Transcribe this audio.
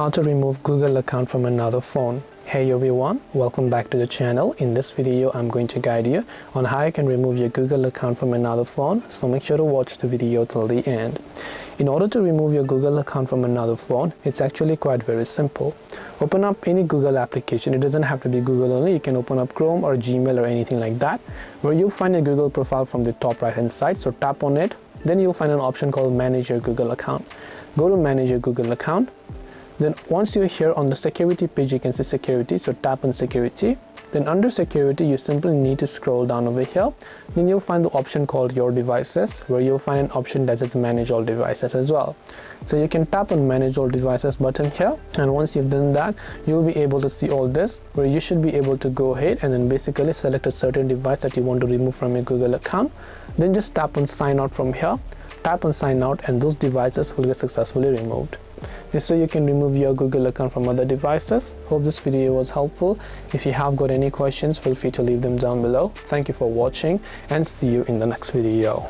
How to remove Google account from another phone. Hey everyone, welcome back to the channel. In this video, I'm going to guide you on how you can remove your Google account from another phone, so make sure to watch the video till the end. In order to remove your Google account from another phone, it's actually quite very simple. Open up any Google application. It doesn't have to be Google only. You can open up Chrome or Gmail or anything like that, where you'll find a Google profile from the top right hand side. So tap on it. Then you'll find an option called Manage Your Google Account. Go to Manage Your Google Account. Then once you're here on the security page, you can see security, so tap on security. Then under security, you simply need to scroll down over here. Then you'll find the option called Your Devices, where you'll find an option that says Manage All Devices as well. So you can tap on Manage All Devices button here, and once you've done that, you'll be able to see all this, where you should be able to go ahead and then basically select a certain device that you want to remove from your Google account. Then just tap on Sign Out from here. Tap on Sign Out and those devices will get successfully removed. This way you can remove your Google account from other devices. Hope this video was helpful. If you have got any questions, feel free to leave them down below. Thank you for watching and see you in the next video.